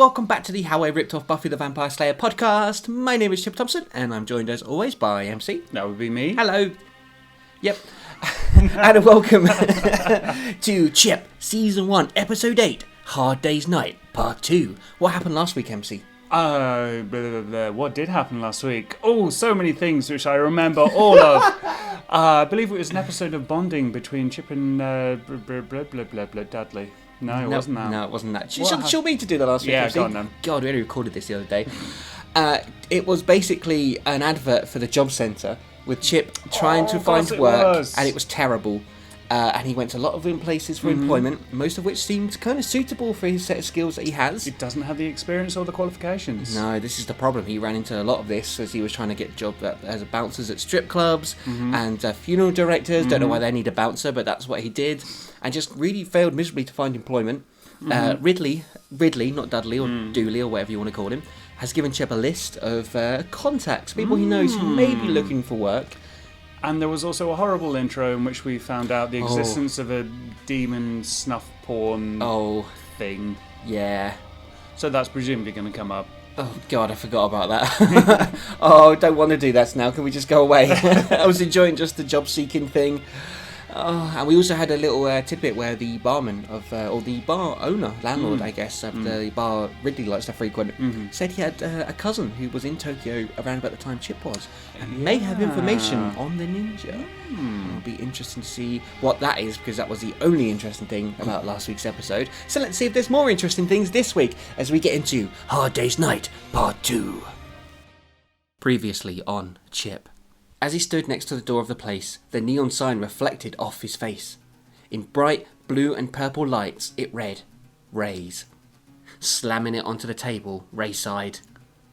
welcome back to the How I Ripped Off Buffy the Vampire Slayer podcast. My name is Chip Thompson, and I'm joined as always by MC. That would be me. Hello. Yep. And welcome to Chip, Season 1, Episode 8, Hard Day's Night, Part 2. What happened last week, MC? What did happen last week? Oh, so many things which I remember all of. I believe it was an episode of bonding between Chip and Dudley. No, it wasn't that. No, it wasn't that. She'll me to do that last week. Yeah, go on then. God, we only recorded this the other day. It was basically an advert for the job centre with Chip trying to find work, and it was terrible. And he went to a lot of places for employment, most of which seemed kind of suitable for his set of skills that he has. He doesn't have the experience or the qualifications. No, this is the problem. He ran into a lot of this as he was trying to get a job as bouncers at strip clubs and funeral directors. Don't know why they need a bouncer, but that's what he did. And just really failed miserably to find employment. Ridley, not Dudley or Dooley or whatever you want to call him, has given Chip a list of contacts, people he knows who may be looking for work. And there was also a horrible intro in which we found out the existence of a demon snuff porn thing. Yeah. So that's presumably going to come up. Oh, God, I forgot about that. I don't want to do that now. Can we just go away? I was enjoying just the job-seeking thing. And we also had a little tidbit where the barman or the bar owner, landlord, I guess, of the bar Ridley likes to frequent, said he had a cousin who was in Tokyo around about the time Chip was, and may have information on the ninja. It'll be interesting to see what that is, because that was the only interesting thing about last week's episode. So let's see if there's more interesting things this week as we get into Hard Day's Night, Part 2. Previously on Chip. As he stood next to the door of the place, the neon sign reflected off his face. In bright blue and purple lights, it read, Rays. Slamming it onto the table, Ray sighed.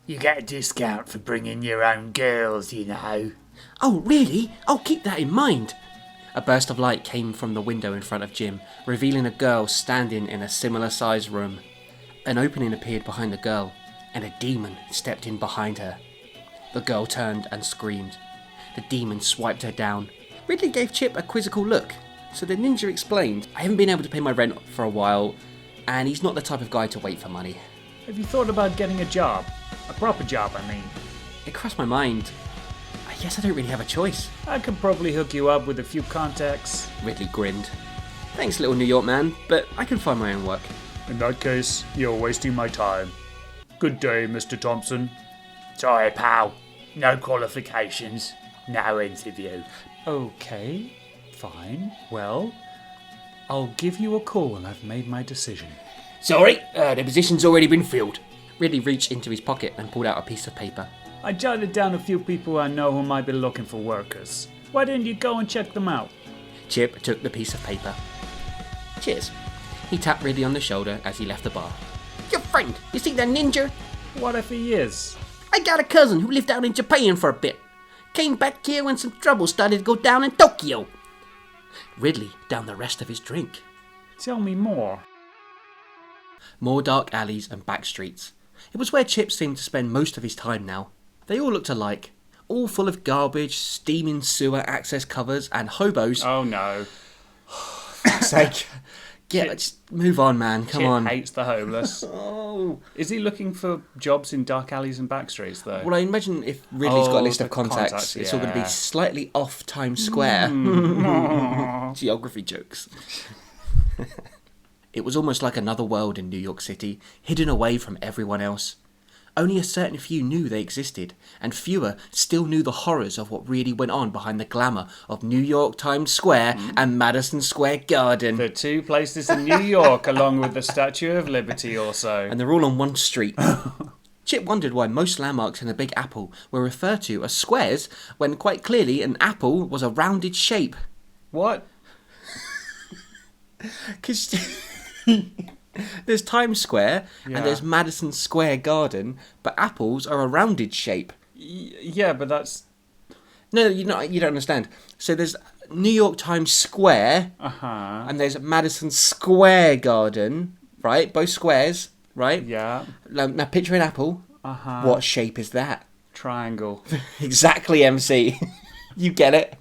You get a discount for bringing your own girls, you know. Oh, really? I'll keep that in mind. A burst of light came from the window in front of Jim, revealing a girl standing in a similar sized room. An opening appeared behind the girl, and a demon stepped in behind her. The girl turned and screamed. The demon swiped her down. Ridley gave Chip a quizzical look, so the ninja explained, I haven't been able to pay my rent for a while, and he's not the type of guy to wait for money. Have you thought about getting a job? A proper job, I mean. It crossed my mind. I guess I don't really have a choice. I could probably hook you up with a few contacts. Ridley grinned. Thanks, little New York man, but I can find my own work. In that case, you're wasting my time. Good day, Mr. Thompson. Sorry, pal. No qualifications. No interview. Okay, fine. Well, I'll give you a call when I've made my decision. Sorry, the position's already been filled. Ridley reached into his pocket and pulled out a piece of paper. I jotted down a few people I know who might be looking for workers. Why didn't you go and check them out? Chip took the piece of paper. Cheers. He tapped Ridley on the shoulder as he left the bar. Your friend, you see that ninja? What if he is? I got a cousin who lived out in Japan for a bit. Came back here when some trouble started to go down in Tokyo. Ridley downed the rest of his drink. Tell me more. More dark alleys and back streets. It was where Chip seemed to spend most of his time now. They all looked alike. All full of garbage, steaming sewer access covers, and hobos. Oh no. For fuck's sake. Let's move on, man. Come on. Chip hates the homeless. Is he looking for jobs in dark alleys and back streets, though? Well, I imagine if Ridley's got a list of contacts, it's all going to be slightly off Times Square. Geography jokes. It was almost like another world in New York City, hidden away from everyone else. Only a certain few knew they existed, and fewer still knew the horrors of what really went on behind the glamour of New York Times Square and Madison Square Garden. The two places in New York, along with the Statue of Liberty also. And they're all on one street. Chip wondered why most landmarks in the Big Apple were referred to as squares, when quite clearly an apple was a rounded shape. What? Because there's Times Square and there's Madison Square Garden, but apples are a rounded shape. Yeah, but that's... No, you don't understand. So there's New York Times Square, and there's Madison Square Garden, right? Both squares, right? Yeah. Now picture an apple. What shape is that? Triangle. Exactly, MC. You get it.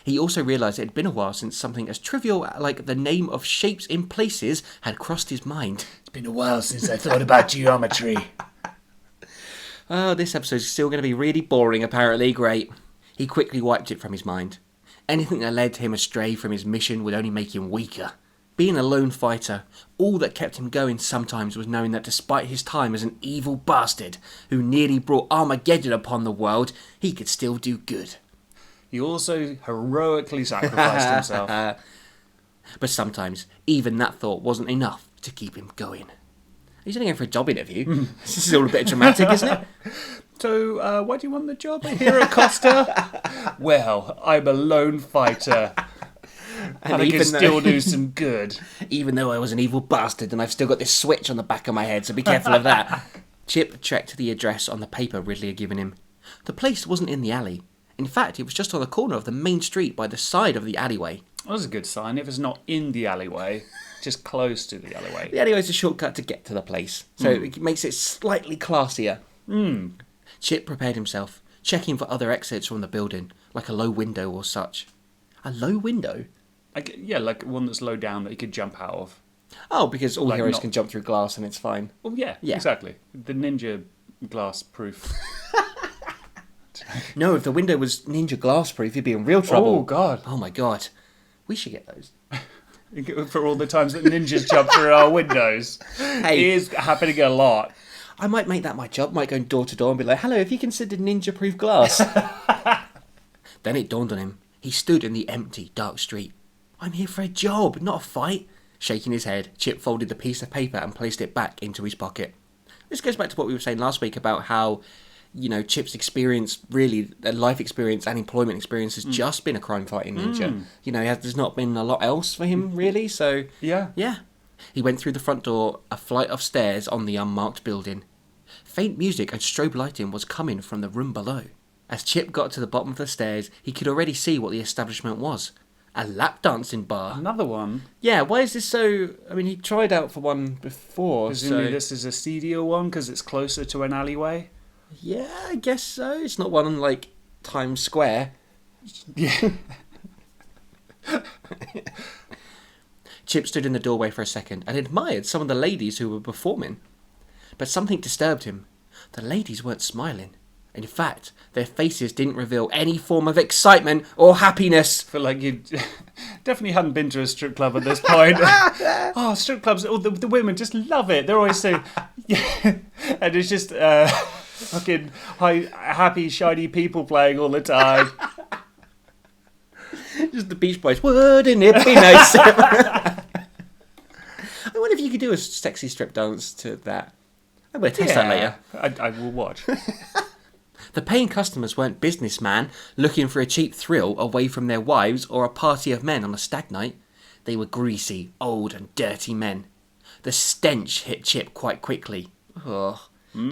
He also realised it had been a while since something as trivial like the name of shapes in places had crossed his mind. It's Been a while since I thought about geometry. Oh, this episode's still going to be really boring, apparently. Great. He quickly wiped it from his mind. Anything that led him astray from his mission would only make him weaker. Being a lone fighter, all that kept him going sometimes was knowing that despite his time as an evil bastard who nearly brought Armageddon upon the world, he could still do good. He also heroically sacrificed himself. But sometimes, even that thought wasn't enough to keep him going. He's only going for a job interview. This is all a bit dramatic, isn't it? So, why do you want the job here at Costa? Well, I'm a lone fighter. And I can still do some good. Even though I was an evil bastard and I've still got this switch on the back of my head, so be careful of that. Chip checked the address on the paper Ridley had given him. The place wasn't in the alley. In fact, it was just on the corner of the main street by the side of the alleyway. That was a good sign. If it's not in the alleyway, just close to the alleyway. The alleyway's a shortcut to get to the place, so it makes it slightly classier. Chip prepared himself, checking for other exits from the building, like a low window or such. A low window? Yeah, like one that's low down that he could jump out of. Oh, because all heroes can jump through glass and it's fine. Well, yeah, exactly. The ninja glass proof. No, if the window was ninja glass proof, you'd be in real trouble. Oh, God. Oh, my God. We should get those. For all the times that ninjas jump through our windows. Hey. It is happening a lot. I might make that my job. Might go door to door and be like, hello, have you considered ninja-proof glass? Then it dawned on him. He stood in the empty, dark street. I'm here for a job, not a fight. Shaking his head, Chip folded the piece of paper and placed it back into his pocket. This goes back to what we were saying last week about how, you know, Chip's experience, really, life experience and employment experience has just been a crime-fighting ninja. You know, there's not been a lot else for him, really, so... Yeah. He went through the front door, a flight of stairs on the unmarked building. Faint music and strobe lighting was coming from the room below. As Chip got to the bottom of the stairs, he could already see what the establishment was. A lap dancing bar. Another one? Yeah, why is this so... I mean, he tried out for one before, Presumably this is a seedier one because it's closer to an alleyway? Yeah, I guess so. It's not one on, like, Times Square. Yeah. Chip stood in the doorway for a second and admired some of the ladies who were performing. But something disturbed him. The ladies weren't smiling. In fact, their faces didn't reveal any form of excitement or happiness. I feel like you definitely hadn't been to a strip club at this point. Oh, strip clubs, the women just love it. They're always so... Yeah. And it's just fucking happy, shiny people playing all the time. Just the Beach Boys. Wouldn't it be nice? I wonder if you could do a sexy strip dance to that. I'm going to test that later. I will watch. The paying customers weren't businessmen looking for a cheap thrill away from their wives or a party of men on a stag night. They were greasy, old and dirty men. The stench hit Chip quite quickly. Ugh.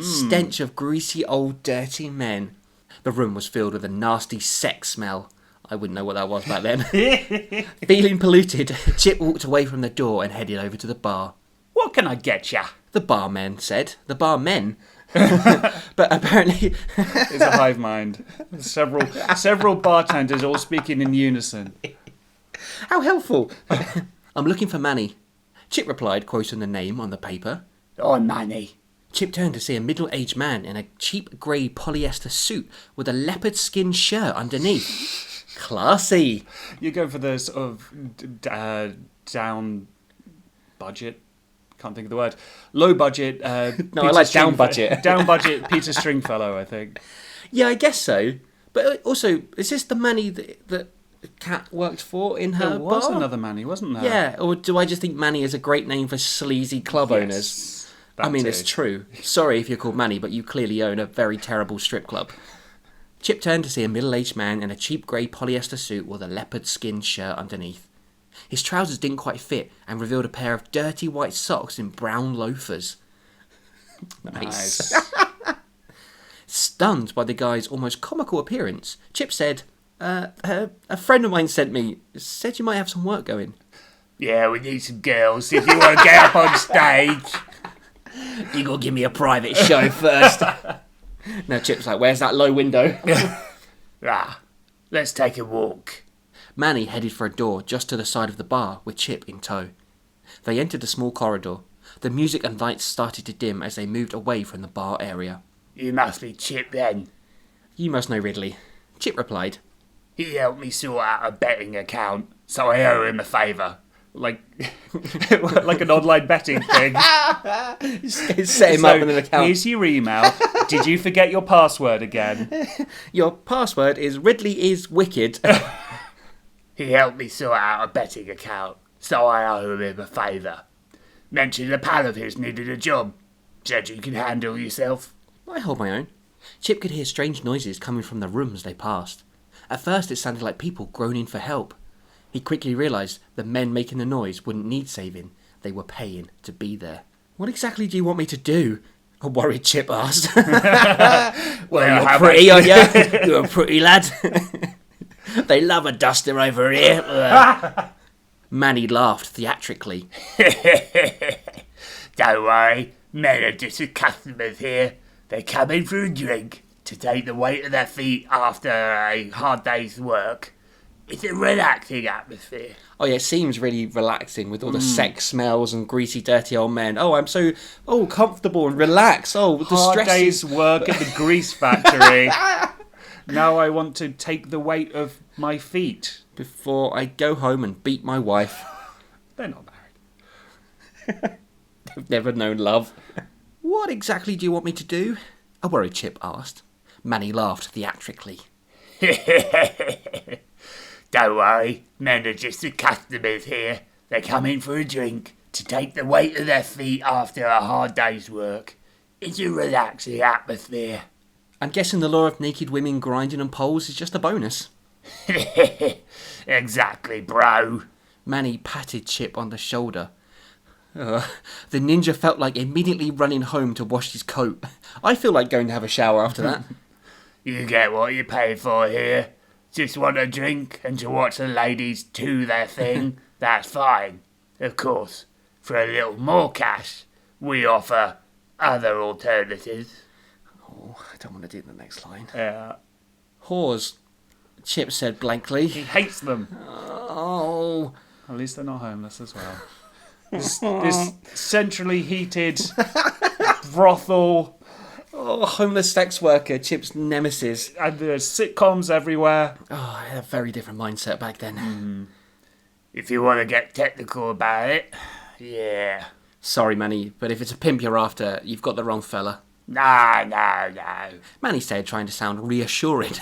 Stench of greasy, old, dirty men. The room was filled with a nasty sex smell. I wouldn't know what that was back then. Feeling polluted, Chip walked away from the door and headed over to the bar. What can I get ya? The barman said. The barmen. But apparently... It's a hive mind. Several bartenders all speaking in unison. How helpful. I'm looking for Manny. Chip replied, quoting the name on the paper. Oh, Manny. Chip turned to see a middle-aged man in a cheap grey polyester suit with a leopard skin shirt underneath. Classy. You go for the sort of down budget. Can't think of the word. Low budget. No, I like down budget. Down budget Peter Stringfellow, I think. Yeah, I guess so. But also, is this the Manny that Kat worked for in her bar? There was another Manny, wasn't there? Yeah, or do I just think Manny is a great name for sleazy club owners? I mean, it's true. Sorry if you're called Manny, but you clearly own a very terrible strip club. Chip turned to see a middle-aged man in a cheap grey polyester suit with a leopard skin shirt underneath. His trousers didn't quite fit and revealed a pair of dirty white socks in brown loafers. Nice. Stunned by the guy's almost comical appearance, Chip said, a friend of mine sent me. Said you might have some work going. Yeah, we need some girls if you want to get up on stage. You gotta give me a private show first. Now Chip's like, where's that low window? Let's take a walk. Manny headed for a door just to the side of the bar with Chip in tow. They entered a small corridor. The music and lights started to dim as they moved away from the bar area. You must be Chip then. You must know Ridley. Chip replied. He helped me sort out a betting account, so I owe him a favour. Like an online betting thing. Set him up with an account. Here's your email. Did you forget your password again? Your password is Ridley is wicked. He helped me sort out a betting account, so I owe him a favour. Mentioned a pal of his needed a job. Said you can handle yourself. I hold my own. Chip could hear strange noises coming from the rooms they passed. At first it sounded like people groaning for help. He quickly realised the men making the noise wouldn't need saving. They were paying to be there. What exactly do you want me to do? A worried Chip asked. Well, you're pretty, aren't you? You're a pretty lad. They love a duster over here. Manny laughed theatrically. Don't worry, men are just the customers here. They come in for a drink to take the weight of their feet after a hard day's work. It's a relaxing atmosphere. Oh yeah, it seems really relaxing with all the sex smells and greasy, dirty old men. Oh, I'm so comfortable and relaxed. Oh, the Hard stress day's work at the grease factory. Now I want to take the weight of my feet. Before I go home and beat my wife. They're not married. They've never known love. What exactly do you want me to do? A worried Chip asked. Manny laughed theatrically. Don't worry, men are just the customers here. They come in for a drink to take the weight of their feet after a hard day's work. It's a relaxing atmosphere. I'm guessing the law of naked women grinding on poles is just a bonus. Exactly, bro. Manny patted Chip on the shoulder. The ninja felt like immediately running home to wash his coat. I feel like going to have a shower after that. You get what you pay for here. Just want a drink and to watch the ladies do their thing, that's fine. Of course, for a little more cash, we offer other alternatives. Oh, I don't want to do the next line. Yeah. Whores, Chip said blankly. He hates them. Oh. At least they're not homeless as well. This centrally heated brothel. Oh, homeless sex worker, Chip's nemesis. And there's sitcoms everywhere. Oh, I had a very different mindset back then. If you want to get technical about it, yeah. Sorry, Manny, but if it's a pimp you're after, you've got the wrong fella. No. Manny said, trying to sound reassuring.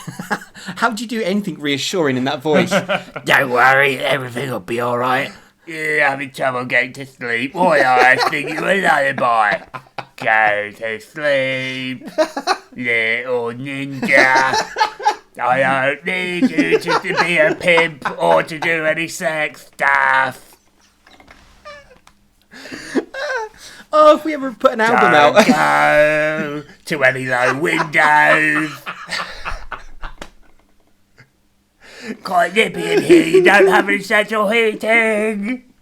How do you do anything reassuring in that voice? Don't worry, everything will be alright. You're having trouble getting to sleep. Why I sing you a lullaby. Go to sleep, little ninja. I don't need you to be a pimp or to do any sex stuff. Oh, if we ever put an album Don't out. go to any low windows. Quite nippy in here, you don't have any central heating.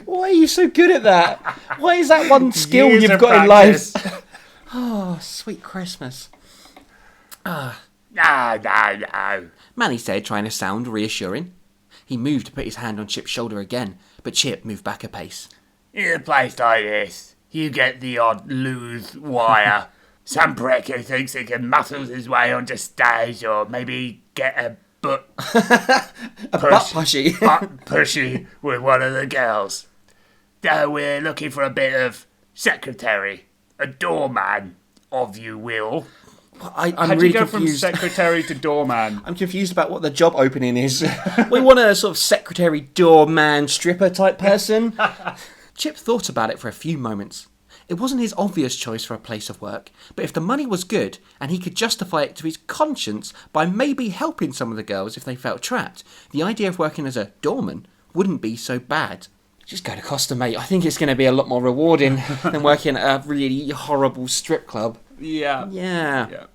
Why are you so good at that? Why is that one skill Years you've of got practice. in life? Oh, sweet Christmas. No. Manny said, trying to sound reassuring. He moved to put his hand on Chip's shoulder again, but Chip moved back a pace. In a place like this, you get the odd loose wire. Some prick who thinks he can muscle his way onto stage or maybe get a butt Butt pushy. butt pushy with one of the girls. So we're looking for a bit of secretary, a doorman, of you will. I'm How'd really you go confused. from secretary to doorman? I'm confused about what the job opening is. We want a sort of secretary, doorman, stripper type person. Chip thought about it for a few moments. It wasn't his obvious choice for a place of work, but if the money was good and he could justify it to his conscience by maybe helping some of the girls if they felt trapped, the idea of working as a doorman wouldn't be so bad. Just go to Costa, mate. I think it's going to be a lot more rewarding than working at a really horrible strip club. Yeah. Yeah.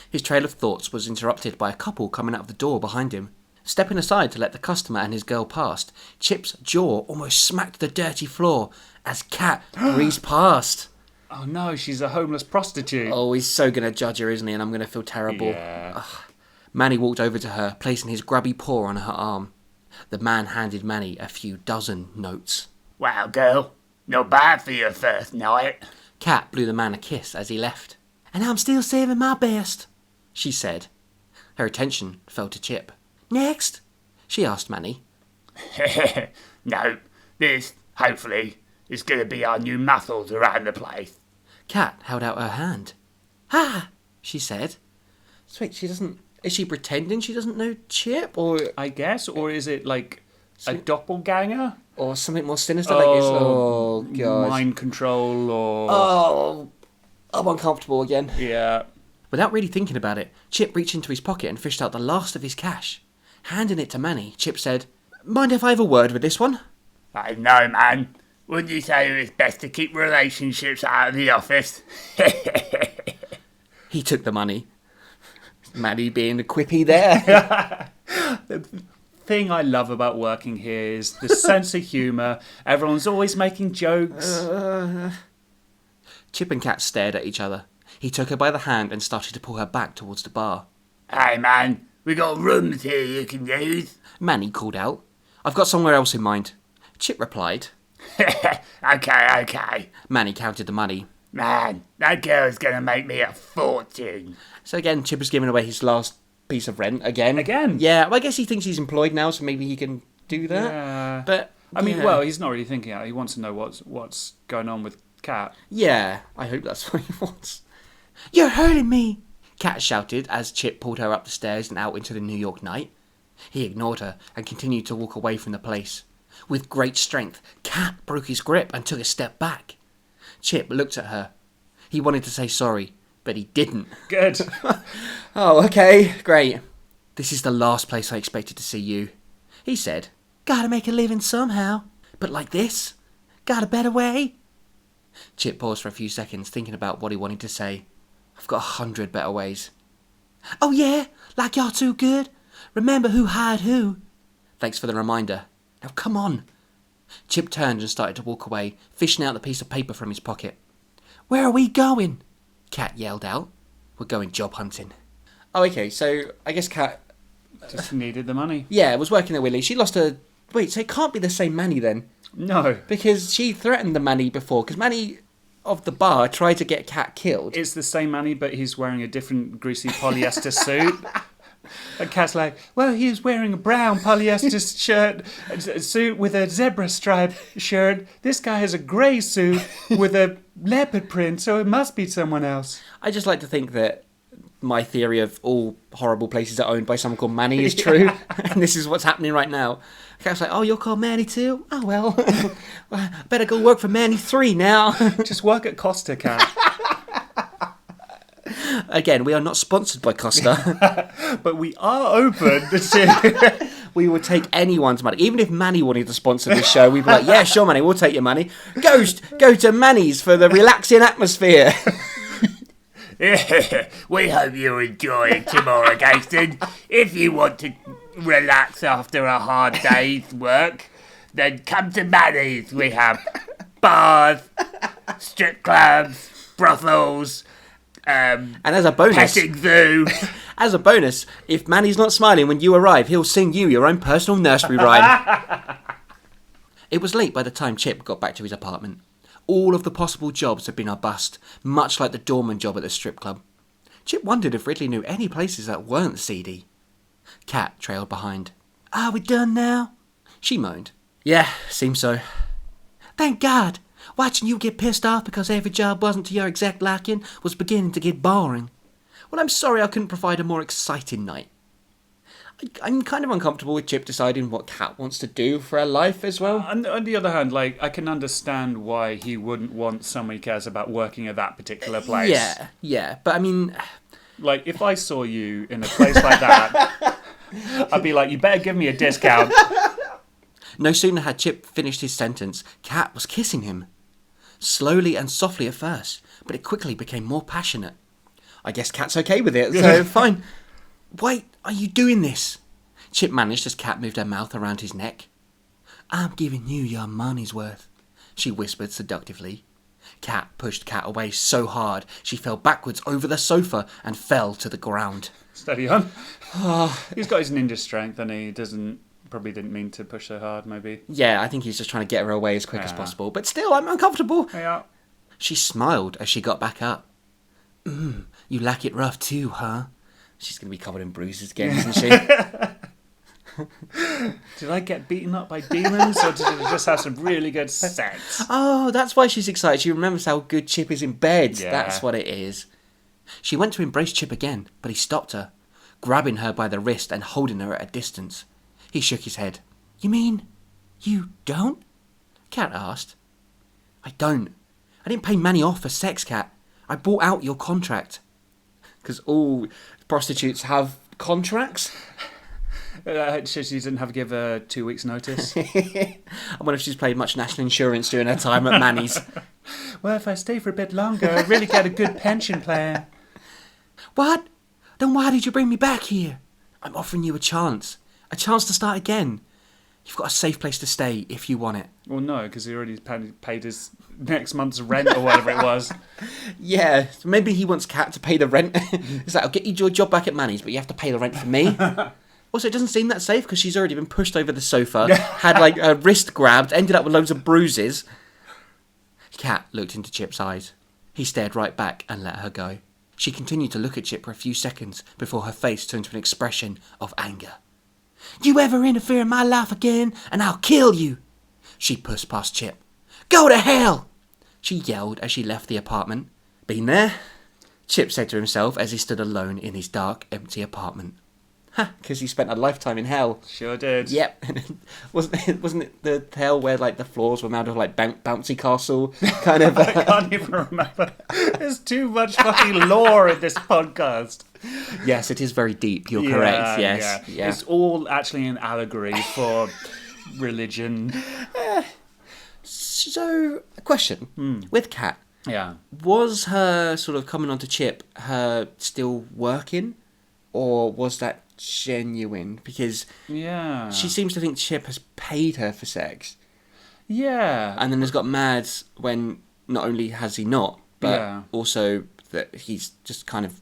His trail of thoughts was interrupted by a couple coming out of the door behind him. Stepping aside to let the customer and his girl past, Chip's jaw almost smacked the dirty floor as Kat breezed past. Oh no, she's a homeless prostitute. Oh, he's so going to judge her, isn't he? And I'm going to feel terrible. Yeah. Ugh. Manny walked over to her, placing his grubby paw on her arm. The man handed Manny a few dozen notes. Wow, girl, Not bad for your first night. Kat blew the man a kiss as he left. And I'm still saving my best, she said. Her attention fell to Chip. Next? She asked Manny. No, this, hopefully, is going to be our new muscles around the place. Kat held out her hand. Ah, she said. Sweet, she doesn't... Is she pretending she doesn't know Chip? Or I guess, or is it like a doppelganger? or something more sinister like this? Oh, God. Mind control or... Oh, I'm uncomfortable again. Yeah. Without really thinking about it, Chip reached into his pocket and fished out the last of his cash. Handing it to Manny, Chip said, Mind if I have a word with this one? I know, man. Wouldn't you say it's best to keep relationships out of the office? He took the money. Manny being the quippy there. The thing I love about working here is the sense of humour. Everyone's always making jokes. Chip and Kat stared at each other. He took her by the hand and started to pull her back towards the bar. Hey, man, we got rooms here you can use. Manny called out. I've got somewhere else in mind. Chip replied. Okay. Manny counted the money. Man, that girl's going to make me a fortune. So again, Chip is giving away his last piece of rent again. Again? Yeah, well, I guess he thinks he's employed now, so maybe he can do that. Yeah. But I mean, yeah. well, he's not really thinking out. He wants to know what's going on with Kat. Yeah, I hope that's what he wants. You're hurting me, Kat shouted as Chip pulled her up the stairs and out into the New York night. He ignored her and continued to walk away from the place. With great strength, Kat broke his grip and took a step back. Chip looked at her. He wanted to say sorry, but he didn't. Good. Oh, okay, great. This is the last place I expected to see you, he said. Gotta make a living somehow. But like this? Got a better way? Chip paused for a few seconds, thinking about what he wanted to say. I've got 100 better ways. Oh yeah? Like you're too good? Remember who hired who? Thanks for the reminder. Now come on. Chip turned and started to walk away, fishing out the piece of paper from his pocket. Where are we going? Kat yelled out. We're going job hunting. Oh, okay, so I guess Kat... Just needed the money. Yeah, was working at Willie. She lost her... Wait, so it can't be the same Manny then? No. Because she threatened the Manny before, because Manny of the bar tried to get Kat killed. It's the same Manny, but he's wearing a different greasy polyester suit. And Kat's like, well, he was wearing a brown polyester suit with a zebra stripe shirt. This guy has a grey suit with a leopard print, so it must be someone else. I just like to think that my theory of all horrible places are owned by someone called Manny is true. And this is what's happening right now. Kat's like, oh, you're called Manny too? Oh, well, I better go work for Manny 3 now. Just work at Costa, Kat. Again, we are not sponsored by Costa. But we are open to... We would take anyone's money. Even if Manny wanted to sponsor this show, we'd be like, yeah, sure, Manny, we'll take your money. Go to Manny's for the relaxing atmosphere. We hope you enjoy it tomorrow, Gaston. If you want to relax after a hard day's work, then come to Manny's. We have bars, strip clubs, brothels, And as a bonus, petting zoo. as a bonus, if Manny's not smiling when you arrive, he'll sing you your own personal nursery rhyme. It was late by the time Chip got back to his apartment. All of the possible jobs had been a bust, much like the doorman job at the strip club. Chip wondered if Ridley knew any places that weren't seedy. Kat trailed behind. Are we done now? She moaned. Yeah, seems so. Thank God. Watching you get pissed off because every job wasn't to your exact liking was beginning to get boring. Well, I'm sorry I couldn't provide a more exciting night. I'm kind of uncomfortable with Chip deciding what Kat wants to do for her life as well. On the other hand, like, I can understand why he wouldn't want someone who cares about working at that particular place. Yeah, but I mean... Like, if I saw you in a place like that, I'd be like, you better give me a discount. No sooner had Chip finished his sentence, Kat was kissing him. Slowly and softly at first, but it quickly became more passionate. I guess Kat's okay with it, so fine. Wait, are you doing this? Chip managed as Kat moved her mouth around his neck. I'm giving you your money's worth, she whispered seductively. Kat pushed Kat away so hard she fell backwards over the sofa and fell to the ground. Steady on. He's got his ninja strength and he doesn't probably didn't mean to push so hard, maybe. Yeah, I think he's just trying to get her away as quick as Yeah. possible. But still, I'm uncomfortable. Yeah. She smiled as she got back up. You like it rough too, huh? She's going to be covered in bruises again, isn't she? Did I get beaten up by demons, or did I just have some really good sex? Oh, that's why she's excited. She remembers how good Chip is in bed. Yeah. That's what it is. She went to embrace Chip again, but he stopped her, grabbing her by the wrist and holding her at a distance. He shook his head. You mean you don't? Cat asked. I don't. I didn't pay Manny off for sex, Cat. I bought out your contract. Because all prostitutes have contracts. She didn't have to give her 2 weeks' notice. I wonder if she's paid much national insurance during her time at Manny's. Well, if I stay for a bit longer, I really get a good pension plan. What? Then why did you bring me back here? I'm offering you a chance to start again. You've got a safe place to stay if you want it. Well, no, because he already paid his next month's rent or whatever it was. Yeah, so maybe he wants Cat to pay the rent. He's like, I'll get you your job back at Manny's, but you have to pay the rent for me. Also, it doesn't seem that safe because she's already been pushed over the sofa, had like her wrist grabbed, ended up with loads of bruises. Cat looked into Chip's eyes. He stared right back and let her go. She continued to look at Chip for a few seconds before her face turned to an expression of anger. You ever interfere in my life again, and I'll kill you! She pushed past Chip. Go to hell! She yelled as she left the apartment. Been there? Chip said to himself as he stood alone in his dark, empty apartment. Ha, because he spent a lifetime in hell. Sure did. Yep. wasn't it the hell where like the floors were made of like bouncy castle kind of? I can't even remember. There's too much fucking lore in this podcast. Yes, it is very deep. You're correct. Yes. Yeah. It's all actually an allegory for religion. So, a question with Kat. Yeah. Was her sort of coming on to Chip her still working, or was that genuine? Because she seems to think Chip has paid her for sex. Yeah. And then has got mad when not only has he not, but also that he's just kind of,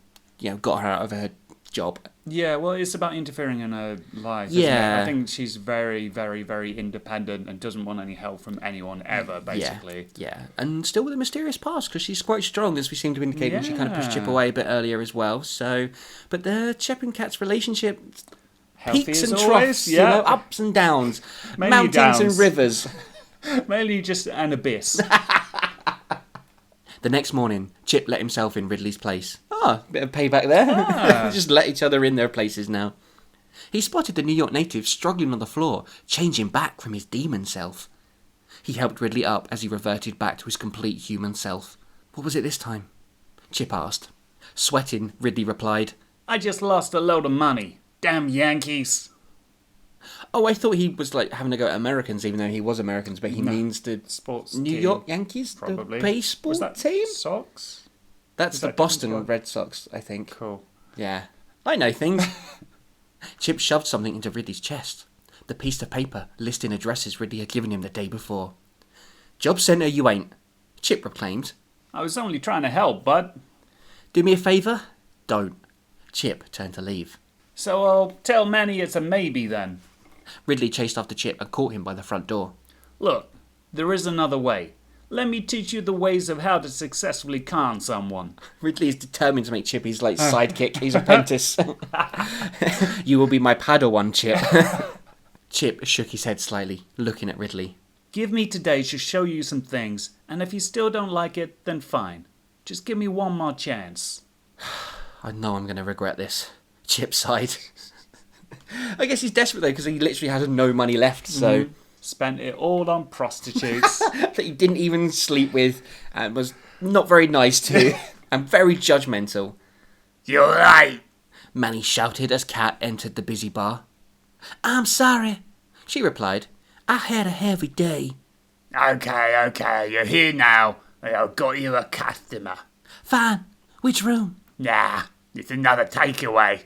got her out of her job. Yeah, well, it's about interfering in her life, isn't it? I think she's very, very, very independent and doesn't want any help from anyone ever, basically. Yeah. And still with a mysterious past, because she's quite strong, as we seem to indicate when she kind of pushed Chip away a bit earlier as well. So, but the Chip and Kat's relationship, Healthy peaks as and always, troughs, ups and downs, Mainly mountains downs. and rivers. Mainly just an abyss. The next morning, Chip let himself in Ridley's place. Bit of payback there. Just let each other in their places now. He spotted the New York native struggling on the floor, changing back from his demon self. He helped Ridley up as he reverted back to his complete human self. What was it this time? Chip asked. Sweating, Ridley replied, I just lost a load of money. Damn Yankees. Oh, I thought he was like having to go at Americans, even though he was Americans, but he means the Sports New team, York Yankees, probably. the baseball Was that team. Sox? That's Is the that Boston different? Red Sox, I think. Cool. Yeah, I know things. Chip shoved something into Ridley's chest. The piece of paper listing addresses Ridley had given him the day before. Job centre you ain't, Chip proclaimed. I was only trying to help, bud. Do me a favour? Don't. Chip turned to leave. So I'll tell Manny it's a maybe then. Ridley chased after Chip and caught him by the front door. Look, there is another way. Let me teach you the ways of how to successfully con someone. Ridley is determined to make Chip his sidekick, his apprentice. You will be my Padawan, Chip. Chip shook his head slightly, looking at Ridley. Give me today to show you some things, and if you still don't like it, then fine. Just give me one more chance. I know I'm going to regret this. Chip sighed. I guess he's desperate though, because he literally had no money left, so... Spent it all on prostitutes. That he didn't even sleep with, and was not very nice to, and very judgmental. You're right. Manny shouted as Kat entered the busy bar. I'm sorry, she replied. I had a heavy day. Okay, you're here now. I've got you a customer. Fine. Which room? Nah, it's another takeaway.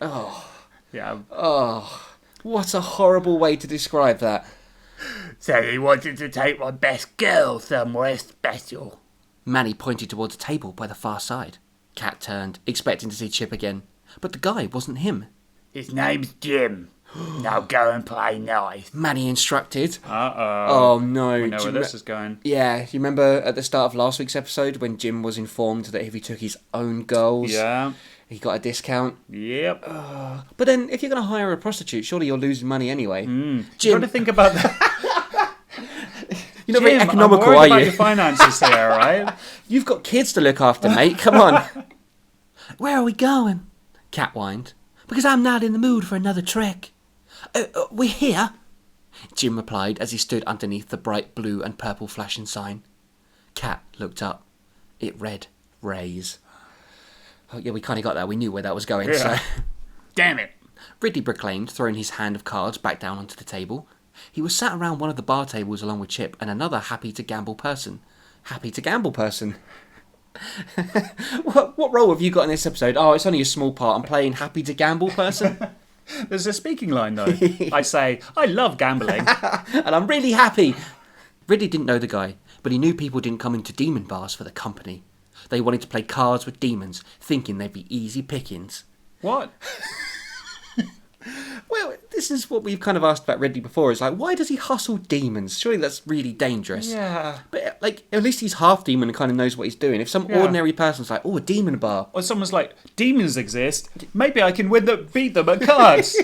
Yeah. Oh, what a horrible way to describe that. So he wanted to take my best girl somewhere special. Manny pointed towards a table by the far side. Kat turned, expecting to see Chip again. But the guy wasn't him. His name's Jim. Now go and play nice. Manny instructed. Uh-oh. Oh no. We know Do where you this is going. Yeah, you remember at the start of last week's episode when Jim was informed that if he took his own girls, Yeah. he got a discount? Yep. But then, if you're going to hire a prostitute, surely you're losing money anyway. Trying Jim, to think about that. you're not very Jim, economical, I'm worried are about you? your finances here, right? You've got kids to look after, mate. Come on. Where are we going? Cat whined. Because I'm not in the mood for another trek. We're here, Jim replied as he stood underneath the bright blue and purple flashing sign. Cat looked up. It read, Raise. Oh, yeah, we kind of got that. We knew where that was going, Yeah. so... Damn it. Ridley proclaimed, throwing his hand of cards back down onto the table. He was sat around one of the bar tables along with Chip and another happy-to-gamble person. Happy-to-gamble person? What role have you got in this episode? Oh, it's only a small part. I'm playing happy-to-gamble person. There's a speaking line, though. I say, I love gambling. And I'm really happy. Ridley didn't know the guy, but he knew people didn't come into demon bars for the company. They wanted to play cards with demons, thinking they'd be easy pickings. What? Well, this is what we've kind of asked about Ridley before. Is like, why does he hustle demons? Surely that's really dangerous. Yeah. But, like, at least he's half demon and kind of knows what he's doing. If some Yeah. ordinary person's like, oh, a demon bar. Or someone's like, demons exist. Maybe I can beat them at cards.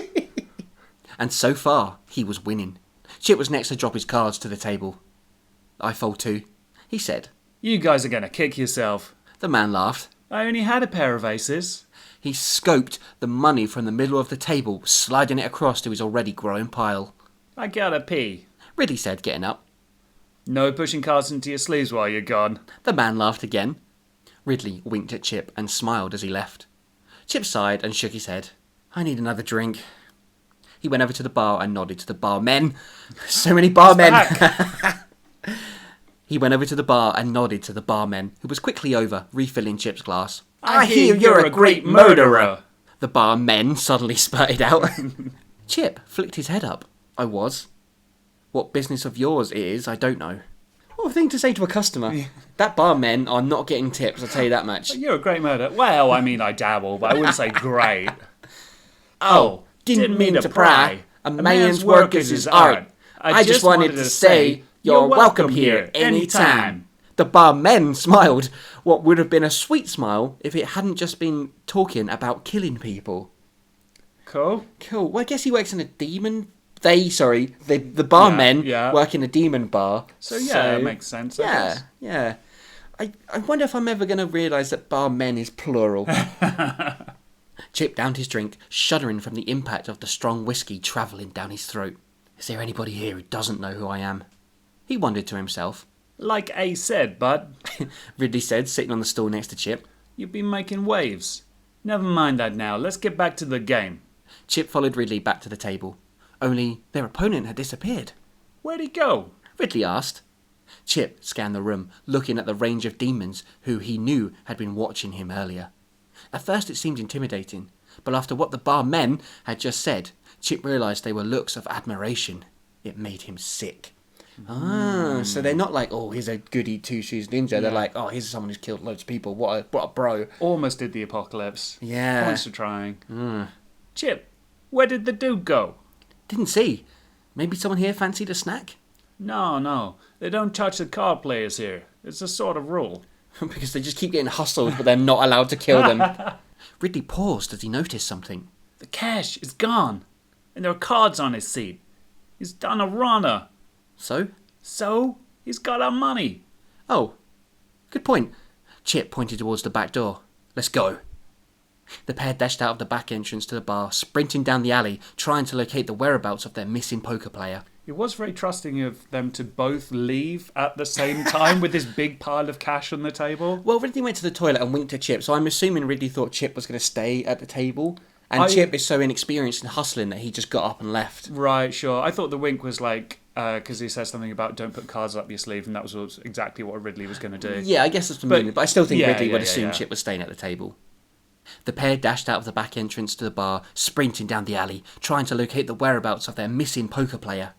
And so far, he was winning. Chip was next to drop his cards to the table. I fold too, he said. You guys are going to kick yourself. The man laughed. I only had a pair of aces. He scoped the money from the middle of the table, sliding it across to his already growing pile. I gotta pee. Ridley said, getting up. No pushing cards into your sleeves while you're gone. The man laughed again. Ridley winked at Chip and smiled as he left. Chip sighed and shook his head. I need another drink. He went over to the bar and nodded to the barmen. So many barmen. He went over to the bar and nodded to the barman, who was quickly over, refilling Chip's glass. I hear you're a great murderer. The barmen suddenly spurted out. Chip flicked his head up. I was. What business of yours it is, I don't know. What a thing to say to a customer. That barmen are not getting tips, I'll tell you that much. You're a great murderer. Well, I mean, I dabble, but I wouldn't say great. Oh, didn't mean to pry. A man's work is his art. I just wanted to say, you're welcome here anytime. The barmen smiled. What would have been a sweet smile if it hadn't just been talking about killing people. Cool. Cool. Well, I guess he works in a demon... The barmen Yeah. work in a demon bar. So yeah, it makes sense. I Yeah, guess. yeah. I wonder if I'm ever going to realise that barmen is plural. Chip downed his drink, shuddering from the impact of the strong whiskey travelling down his throat. Is there anybody here who doesn't know who I am? He wondered to himself. Like A said, bud, Ridley said, sitting on the stool next to Chip. you've been making waves. Never mind that now. Let's get back to the game. Chip followed Ridley back to the table. Only their opponent had disappeared. Where'd he go? Ridley asked. Chip scanned the room, looking at the range of demons who he knew had been watching him earlier. At first it seemed intimidating, but after what the barmen had just said, Chip realised they were looks of admiration. It made him sick. So they're not like, oh, here's a goody two-shoes ninja. They're like, oh, here's someone who's killed loads of people. What a bro. Almost did the apocalypse. Yeah. Points for trying. Chip, where did the dude go? Didn't see. Maybe someone here fancied a snack? No. They don't touch the card players here. It's a sort of rule. Because they just keep getting hustled, but they're not allowed to kill them. Ridley paused as he noticed something. The cash is gone. And there are cards on his seat. He's done a runner. So? So, he's got our money. Oh, good point. Chip pointed towards the back door. Let's go. The pair dashed out of the back entrance to the bar, sprinting down the alley, trying to locate the whereabouts of their missing poker player. It was very trusting of them to both leave at the same time with this big pile of cash on the table. Well, Ridley went to the toilet and winked at Chip, so I'm assuming Ridley thought Chip was going to stay at the table. And Chip is so inexperienced in hustling that he just got up and left. Right, sure. I thought the wink was like, because he said something about don't put cards up your sleeve, and that was exactly what Ridley was going to do. Yeah, I guess that's the meaning, but I still think Ridley would yeah, assume yeah. Chip was staying at the table. The pair dashed out of the back entrance to the bar, sprinting down the alley, trying to locate the whereabouts of their missing poker player.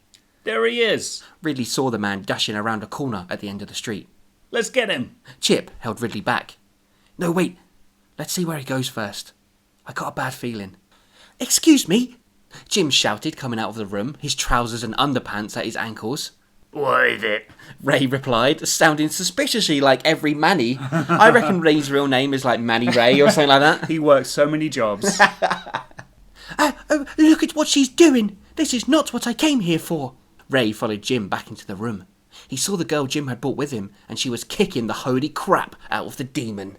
There he is. Ridley saw the man dashing around a corner at the end of the street. Let's get him. Chip held Ridley back. No, wait. Let's see where he goes first. I got a bad feeling. Excuse me. Jim shouted, coming out of the room, his trousers and underpants at his ankles. What is it? Ray replied, sounding suspiciously like every Manny. I reckon Ray's real name is like Manny Ray or something like that. He works so many jobs. Look at what she's doing. This is not what I came here for. Ray followed Jim back into the room. He saw the girl Jim had brought with him, and she was kicking the holy crap out of the demon.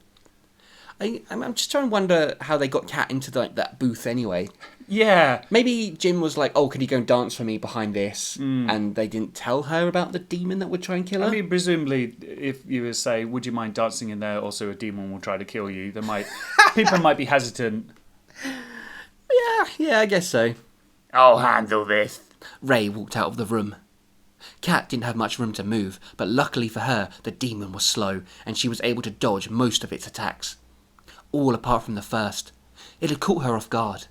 I'm just trying to wonder how they got Kat into that booth anyway. Yeah. Maybe Jim was like, oh, can you go and dance for me behind this? And they didn't tell her about the demon that would try and kill her? I mean, presumably, if you were to say, would you mind dancing in there? Also, a demon will try to kill you. People might be hesitant. Yeah, I guess so. I'll handle this. Ray walked out of the room. Kat didn't have much room to move, but luckily for her, the demon was slow, and she was able to dodge most of its attacks. All apart from the first. It had caught her off guard.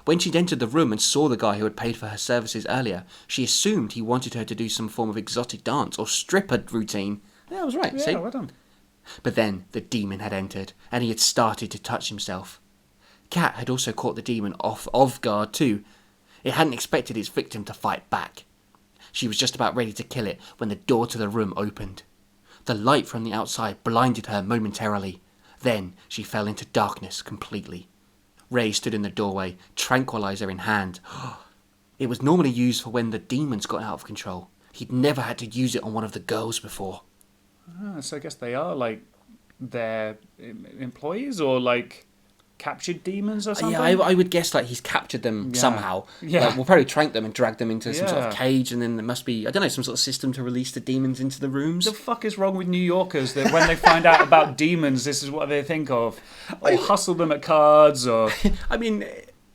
When she'd entered the room and saw the guy who had paid for her services earlier, she assumed he wanted her to do some form of exotic dance or stripper routine. Yeah, I was right, Yeah, see? well done. But then the demon had entered, and he had started to touch himself. Kat had also caught the demon off guard too. It hadn't expected its victim to fight back. She was just about ready to kill it when the door to the room opened. The light from the outside blinded her momentarily. Then she fell into darkness completely. Ray stood in the doorway, tranquilizer in hand. It was normally used for when the demons got out of control. He'd never had to use it on one of the girls before. So I guess they are, like, their employees or, like, captured demons or something? Yeah, I would guess like he's captured them somehow. Yeah. Like, we'll probably trank them and drag them into some sort of Yeah. cage, and then there must be, I don't know, some sort of system to release the demons into the rooms. The fuck is wrong with New Yorkers that when they find out about demons, this is what they think of? Or hustle them at cards, or... I mean,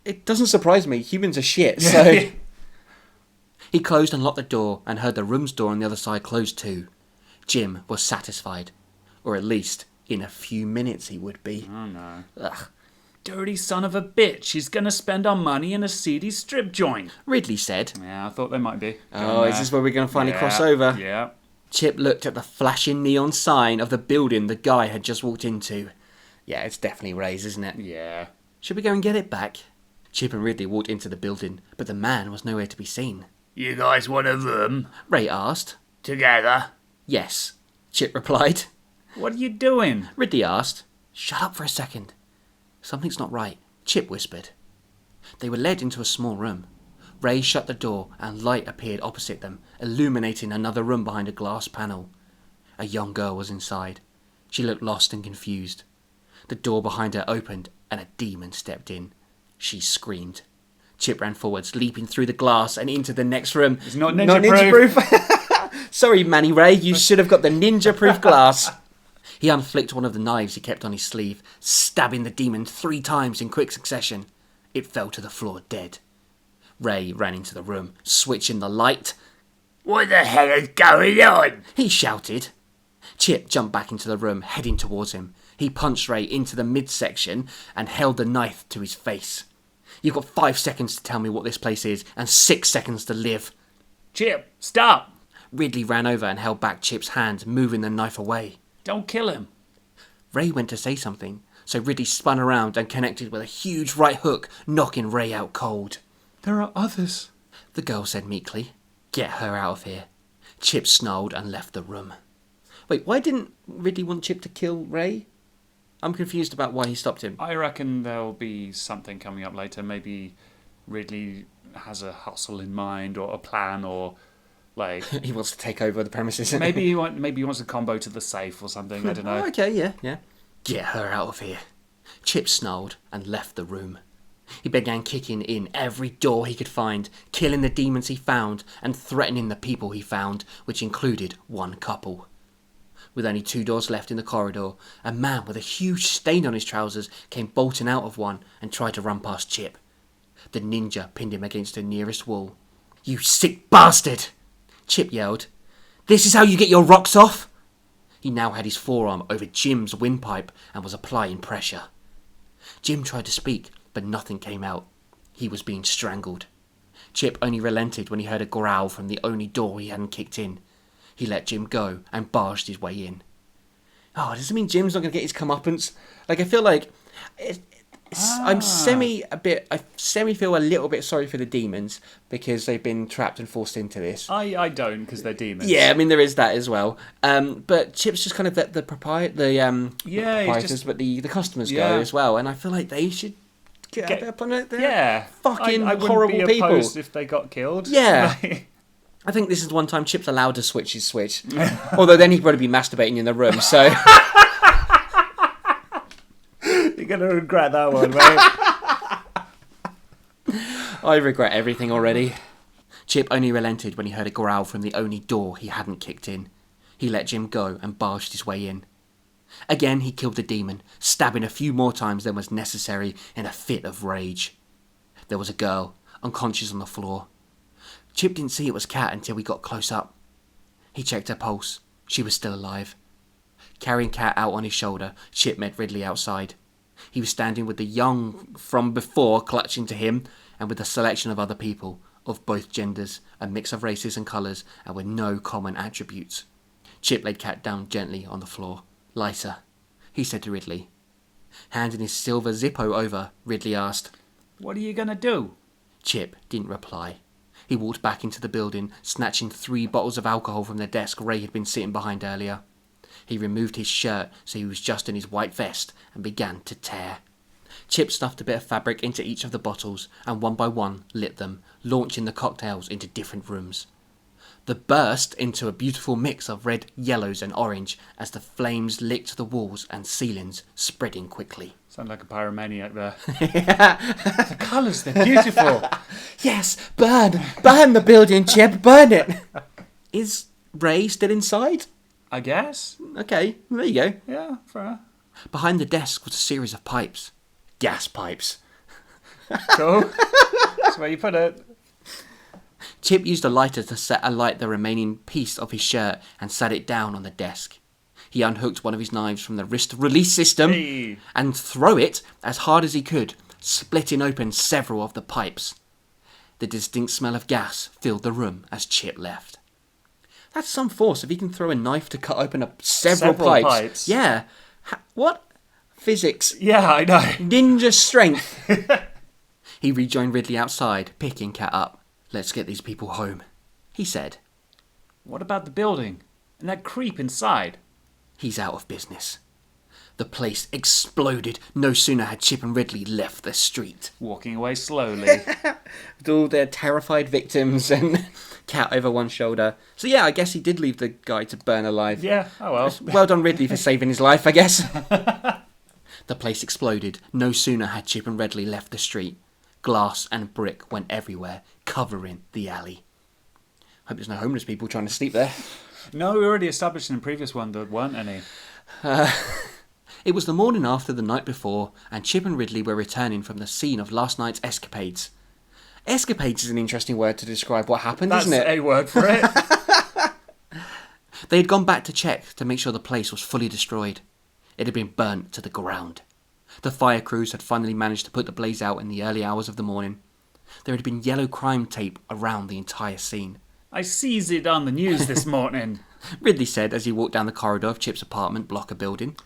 it doesn't surprise me. Humans are shit, so... He closed and locked the door and heard the room's door on the other side close too. Jim was satisfied. Or at least, in a few minutes he would be. Oh, no. Ugh. Dirty son of a bitch. He's going to spend our money in a seedy strip joint. Ridley said. Yeah, I thought they might be. Oh, is this where we're going to finally cross over? Yeah. Chip looked at the flashing neon sign of the building the guy had just walked into. Yeah, it's definitely Ray's, isn't it? Yeah. Should we go and get it back? Chip and Ridley walked into the building, but the man was nowhere to be seen. You guys want a room? Ray asked. Together? Yes, Chip replied. What are you doing? Ridley asked. Shut up for a second. Something's not right, Chip whispered. They were led into a small room. Ray shut the door and light appeared opposite them, illuminating another room behind a glass panel. A young girl was inside. She looked lost and confused. The door behind her opened and a demon stepped in. She screamed. Chip ran forwards, leaping through the glass and into the next room. It's not ninja-proof. Sorry, Manny Ray, you should have got the ninja-proof glass. He unflicked one of the knives he kept on his sleeve, stabbing the demon 3 times in quick succession. It fell to the floor dead. Ray ran into the room, switching the light. What the hell is going on? He shouted. Chip jumped back into the room, heading towards him. He punched Ray into the midsection and held the knife to his face. You've got 5 seconds to tell me what this place is, and 6 seconds to live. Chip, stop. Ridley ran over and held back Chip's hand, moving the knife away. Don't kill him. Ray went to say something, so Ridley spun around and connected with a huge right hook, knocking Ray out cold. There are others, the girl said meekly. Get her out of here. Chip snarled and left the room. Wait, why didn't Ridley want Chip to kill Ray? I'm confused about why he stopped him. I reckon there'll be something coming up later. Maybe Ridley has a hustle in mind or a plan, or like He wants to take over the premises. maybe he wants a combo to the safe or something. I don't know. Oh, okay, yeah. Get her out of here. Chip snarled and left the room. He began kicking in every door he could find, killing the demons he found and threatening the people he found, which included one couple. With only 2 doors left in the corridor, a man with a huge stain on his trousers came bolting out of one and tried to run past Chip. The ninja pinned him against the nearest wall. You sick bastard! Chip yelled. This is how you get your rocks off? He now had his forearm over Jim's windpipe and was applying pressure. Jim tried to speak, but nothing came out. He was being strangled. Chip only relented when he heard a growl from the only door he hadn't kicked in. He let Jim go and barged his way in. Oh, does it mean Jim's not going to get his comeuppance? Like, I feel like I semi feel a little bit sorry for the demons because they've been trapped and forced into this. I don't, because they're demons. Yeah, I mean there is that as well. But Chip's just kind of let the proprietors, but the customers go as well, and I feel like they should get up on it. Yeah, fucking I wouldn't horrible be people. opposed if they got killed. Yeah. I think this is the one time Chip's allowed to switch his switch. Although then he'd probably be masturbating in the room, so... You're going to regret that one, mate. I regret everything already. Chip only relented when he heard a growl from the only door he hadn't kicked in. He let Jim go and barged his way in. Again he killed the demon, stabbing a few more times than was necessary in a fit of rage. There was a girl, unconscious on the floor. Chip didn't see it was Kat until we got close up. He checked her pulse. She was still alive. Carrying Kat out on his shoulder, Chip met Ridley outside. He was standing with the young from before clutching to him, and with a selection of other people, of both genders, a mix of races and colours, and with no common attributes. Chip laid Kat down gently on the floor. "Lighter," he said to Ridley. Handing his silver Zippo over, Ridley asked, "What are you going to do?" Chip didn't reply. He walked back into the building, snatching 3 bottles of alcohol from the desk Ray had been sitting behind earlier. He removed his shirt so he was just in his white vest and began to tear. Chip stuffed a bit of fabric into each of the bottles and one by one lit them, launching the cocktails into different rooms. The burst into a beautiful mix of red, yellows and orange as the flames licked the walls and ceilings, spreading quickly. Sound like a pyromaniac there. The colours, they're beautiful. Yes, burn! Burn the building, Chip, burn it! Is Ray still inside? I guess. Okay, there you go. Yeah, fair. Behind the desk was a series of pipes. Gas pipes. Cool. That's where you put it. Chip used a lighter to set alight the remaining piece of his shirt and sat it down on the desk. He unhooked one of his knives from the wrist release system and threw it as hard as he could, splitting open several of the pipes. The distinct smell of gas filled the room as Chip left. That's some force if he can throw a knife to cut open several pipes. Yeah. What? Physics. Yeah, I know. Ninja strength. He rejoined Ridley outside, picking Kat up. "Let's get these people home," he said. "What about the building? And that creep inside?" "He's out of business." The place exploded no sooner had Chip and Ridley left the street. Walking away slowly. With all their terrified victims and Kat over one shoulder. So yeah, I guess he did leave the guy to burn alive. Yeah, oh well. Well done Ridley for saving his life, I guess. The place exploded no sooner had Chip and Ridley left the street. Glass and brick went everywhere, covering the alley. Hope there's no homeless people trying to sleep there. No, we already established in the previous one there weren't any. It was the morning after the night before, and Chip and Ridley were returning from the scene of last night's escapades. Escapades is an interesting word to describe what happened, isn't it? That's a word for it. They had gone back to check to make sure the place was fully destroyed. It had been burnt to the ground. The fire crews had finally managed to put the blaze out in the early hours of the morning. There had been yellow crime tape around the entire scene. "I sees it on the news this morning," Ridley said as he walked down the corridor of Chip's apartment block building.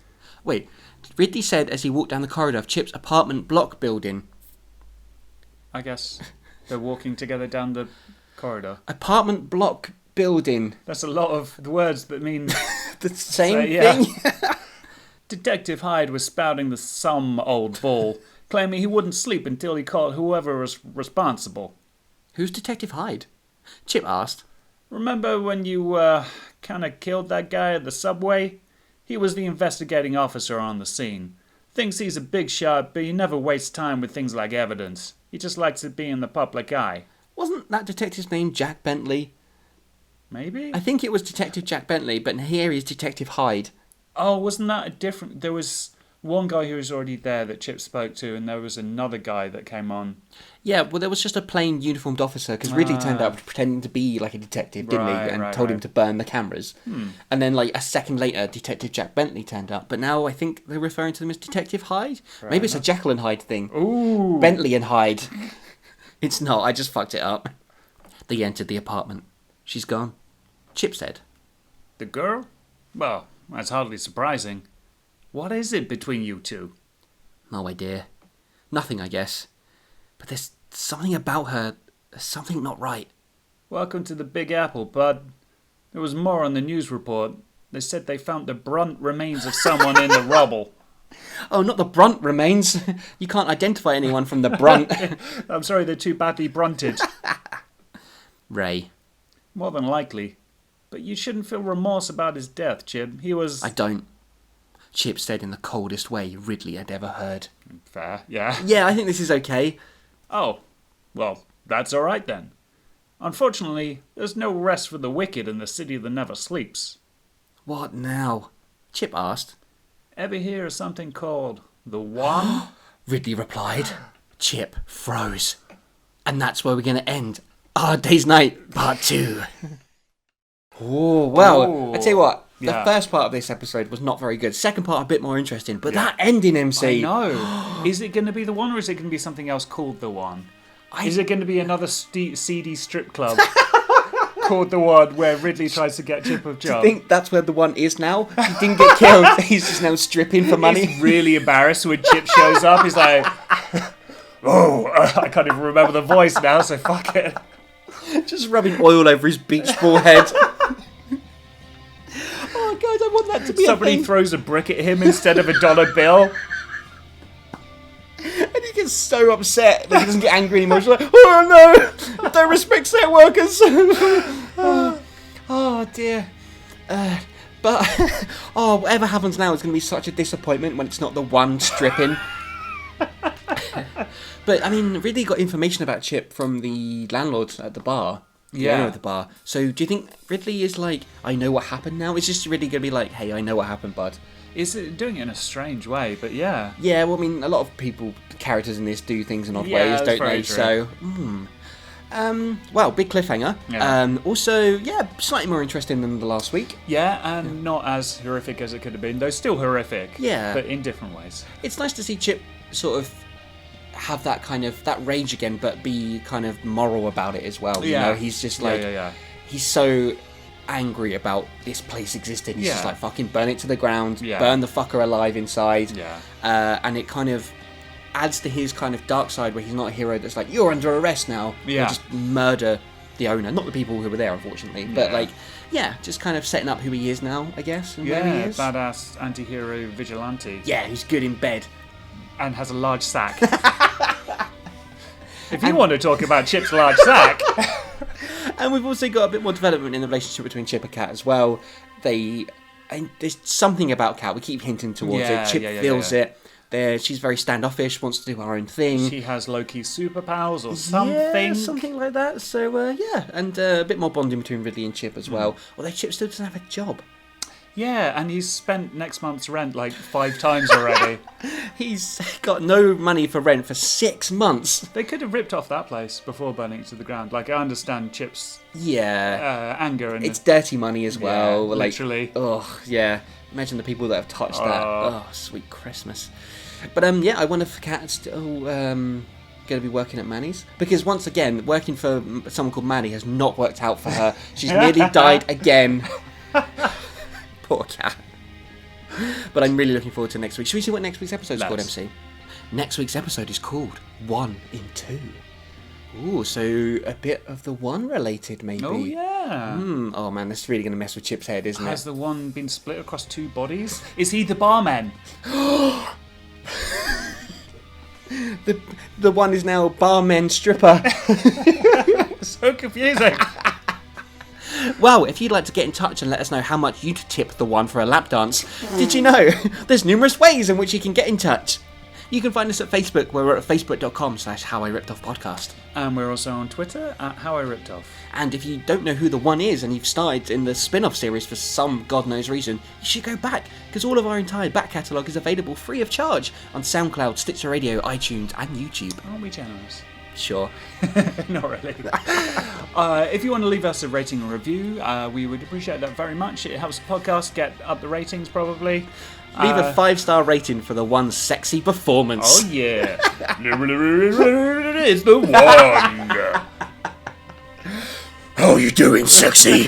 Wait, Ridley said as he walked down the corridor of Chip's apartment block building. I guess they're walking together down the corridor. Apartment block building. That's a lot of the words that mean The same yeah. thing? Detective Hyde was spouting the some old bull, claiming he wouldn't sleep until he caught whoever was responsible. Who's Detective Hyde? Chip asked. "Remember when you, kinda killed that guy at the subway? He was the investigating officer on the scene. Thinks he's a big shot, but he never wastes time with things like evidence. He just likes to be in the public eye." Wasn't that detective's name Jack Bentley? Maybe? I think it was Detective Jack Bentley, but here is Detective Hyde. Oh, wasn't that a different... There was one guy who was already there that Chip spoke to, and there was another guy that came on. Yeah, well, there was just a plain uniformed officer, because Ridley turned up pretending to be like a detective, didn't he? And told him to burn the cameras. And then, like, a second later, Detective Jack Bentley turned up. But now I think they're referring to them as Detective Hyde? Maybe it's a Jekyll and Hyde thing. Ooh. Bentley and Hyde. It's not, I just fucked it up. They entered the apartment. "She's gone," Chip said. The girl? Well, that's hardly surprising. What is it between you two? "No idea. Nothing, I guess. But there's something about her. There's something not right. Welcome to the Big Apple, bud. There was more on the news report. They said they found the brunt remains of someone in the rubble. Oh, not the brunt remains. You can't identify anyone from the brunt. I'm sorry, they're too badly brunted. Ray. More than likely. But you shouldn't feel remorse about his death, Chip. He was... I don't. Chip said in the coldest way Ridley had ever heard. Fair, yeah. Yeah, I think this is okay. Oh, well, that's all right then. Unfortunately, there's no rest for the wicked in the city that never sleeps. What now? Chip asked. Ever hear of something called the One? Ridley replied. Chip froze. And that's where we're going to end Our Day's Night Part 2. Oh, well, Ooh. I tell you what, the Yeah. first part of this episode was not very good. Second part, a bit more interesting. But that ending, MC... I know. Is it going to be the One, or is it going to be something else called the One? I- Is it going to be another seedy strip club called the One, where Ridley tries to get Chip of Do you job? think that's where the one is now? He didn't get killed. He's just now stripping for money. He's really embarrassed when Chip shows up. He's like, oh, I can't even remember the voice now, so fuck it. Just rubbing oil over his beach ball head. Oh, God, I want that to be Somebody a thing. throws a brick at him instead of a dollar bill. And he gets so upset that he doesn't get angry anymore. He's like, oh no, I don't respect set workers. Oh dear. But, whatever happens now is going to be such a disappointment when it's not the one stripping. But, I mean, Ridley got information about Chip from the landlord at the bar. The owner of the bar. So, do you think Ridley is like, I know what happened now? Is just Ridley going to be like, hey, I know what happened, bud? Is it doing it in a strange way, but yeah. Yeah, well, I mean, a lot of characters in this do things in odd Yeah, ways, that's don't very they? true. So, well, big cliffhanger. Yeah. Also, yeah, slightly more interesting than the last week. Yeah, and not as horrific as it could have been, though still horrific. Yeah. But in different ways. It's nice to see Chip sort of have that kind of, that rage again, but be kind of moral about it as well. You know, he's just like, he's so angry about this place existing. He's just like, fucking burn it to the ground, burn the fucker alive inside. Yeah. And it kind of adds to his kind of dark side where he's not a hero that's like, you're under arrest now. Yeah. And just murder the owner. Not the people who were there, unfortunately. But like, yeah, just kind of setting up who he is now, I guess. And where he is. Badass anti-hero vigilante. Yeah, he's good in bed. And has a large sack. If you want to talk about Chip's large sack. And we've also got a bit more development in the relationship between Chip and Kat as well. And there's something about Kat. We keep hinting towards it. Chip feels it. She's very standoffish, wants to do her own thing. She has low-key superpowers or something. Yeah, something like that. So, yeah. And a bit more bonding between Ridley and Chip as well. Although Chip still doesn't have a job. Yeah, and he's spent next month's rent like 5 times already. He's got no money for rent for 6 months. They could have ripped off that place before burning it to the ground. Like, I understand Chip's anger. And it's dirty money as well. Yeah, like, literally. Oh, yeah. Imagine the people that have touched that. Oh, sweet Christmas. But, yeah, I wonder if Kat's still going to be working at Manny's. Because, once again, working for someone called Manny has not worked out for her. She's nearly died again. Poor Kat. But I'm really looking forward to next week. Should we see what next week's episode is called, MC? Next week's episode is called 1 in 2. Ooh, so a bit of the One related, maybe. Oh, yeah. Oh, man, that's really going to mess with Chip's head, isn't Has it? the One been split across 2 bodies? Is he the barman? The One is now barman stripper. So confusing. Well, if you'd like to get in touch and let us know how much you'd tip the One for a lap dance, did you know there's numerous ways in which you can get in touch? You can find us at Facebook, where we're at facebook.com/HowIRippedOffPodcast. And we're also on Twitter at HowIRippedOff. And if you don't know who the One is and you've started in the spin-off series for some god knows reason, you should go back, because all of our entire back catalogue is available free of charge on SoundCloud, Stitcher Radio, iTunes and YouTube. Aren't we generous? Sure. Not really. If you want to leave us a rating or review, we would appreciate that very much. It helps the podcast get up the ratings, probably. Leave a 5-star rating for the One's sexy performance. Oh, yeah. It's the One. How you doing, sexy?